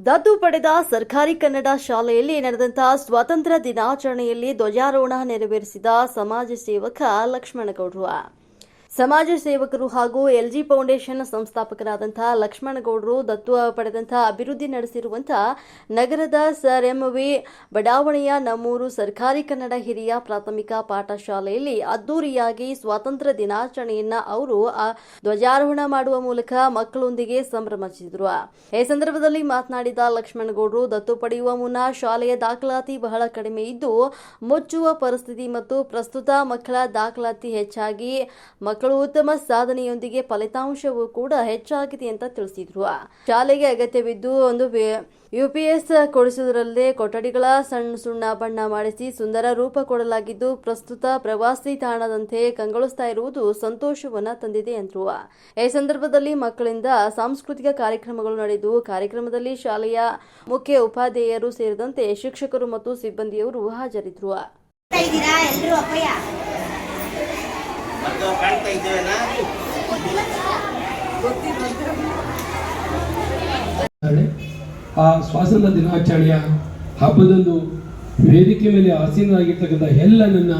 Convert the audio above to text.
ದತ್ತು ಪಡೆದ ಸರ್ಕಾರಿ ಕನ್ನಡ ಶಾಲೆಯಲ್ಲಿ ನಡೆದಂತಹ ಸ್ವಾತಂತ್ರ್ಯ ದಿನಾಚರಣೆಯಲ್ಲಿ ಧ್ವಜಾರೋಹಣ ನೆರವೇರಿಸಿದ ಸಮಾಜ ಸೇವಕ ಲಕ್ಷ್ಮಣಗೌಡರು. ಸಮಾಜ ಸೇವಕರು ಹಾಗೂ ಎಲ್ಜಿ ಫೌಂಡೇಶನ್ ಸಂಸ್ಥಾಪಕರಾದಂತಹ ಲಕ್ಷ್ಮಣಗೌಡರು ದತ್ತು ಪಡೆದಂತಹ ಅಭಿವೃದ್ಧಿ ನಡೆಸಿರುವಂತಹ ನಗರದ ಸರ್ ಎಂವಿ ಬಡಾವಣೆಯ ನಮ್ಮೂರು ಸರ್ಕಾರಿ ಕನ್ನಡ ಹಿರಿಯ ಪ್ರಾಥಮಿಕ ಪಾಠಶಾಲೆಯಲ್ಲಿ ಅದ್ದೂರಿಯಾಗಿ ಸ್ವಾತಂತ್ರ್ಯ ದಿನಾಚರಣೆಯನ್ನ ಅವರು ಧ್ವಜಾರೋಹಣ ಮಾಡುವ ಮೂಲಕ ಮಕ್ಕಳೊಂದಿಗೆ ಸಂಭ್ರಮಿಸಿದರು. ಈ ಸಂದರ್ಭದಲ್ಲಿ ಮಾತನಾಡಿದ ಲಕ್ಷ್ಮಣಗೌಡರು, ದತ್ತು ಪಡೆಯುವ ಮುನ್ನ ಶಾಲೆಯ ದಾಖಲಾತಿ ಬಹಳ ಕಡಿಮೆ ಇದ್ದು ಮುಚ್ಚುವ ಪರಿಸ್ಥಿತಿ ಮತ್ತು ಪ್ರಸ್ತುತ ಮಕ್ಕಳ ದಾಖಲಾತಿ ಹೆಚ್ಚಾಗಿ ಮಕ್ಕಳು ಉತ್ತಮ ಸಾಧನೆಯೊಂದಿಗೆ ಫಲಿತಾಂಶವೂ ಕೂಡ ಹೆಚ್ಚಾಗಿದೆ ಅಂತ ತಿಳಿಸಿದ್ರು. ಶಾಲೆಗೆ ಅಗತ್ಯವಿದ್ದು ಒಂದು ಯುಪಿಎಸ್ ಕೊಡಿಸುವುದರಲ್ಲದೆ ಕೊಠಡಿಗಳ ಸುಣ್ಣ ಬಣ್ಣ ಮಾಡಿಸಿ ಸುಂದರ ರೂಪ ಕೊಡಲಾಗಿದ್ದು ಪ್ರಸ್ತುತ ಪ್ರವಾಸಿ ತಾಣದಂತೆ ಕಂಗೊಳಿಸ್ತಾ ಇರುವುದು ಸಂತೋಷವನ್ನ ತಂದಿದೆ ಎಂದರು. ಈ ಸಂದರ್ಭದಲ್ಲಿ ಮಕ್ಕಳಿಂದ ಸಾಂಸ್ಕೃತಿಕ ಕಾರ್ಯಕ್ರಮಗಳು ನಡೆದು ಕಾರಕ್ರಮದಲ್ಲಿ ಶಾಲೆಯ ಮುಖ್ಯ ಉಪಾಧ್ಯಾಯರು ಸೇರಿದಂತೆ ಶಿಕ್ಷಕರು ಮತ್ತು ಸಿಬ್ಬಂದಿಯವರು ಹಾಜರಿದ್ದರು. ಆ ಸ್ವಾತಂತ್ರ್ಯ ದಿನಾಚರಣೆಯ ಹಬ್ಬದಂದು ವೇದಿಕೆ ಮೇಲೆ ಆಸೀನರಾಗಿರ್ತಕ್ಕಂಥ ಎಲ್ಲ ನನ್ನ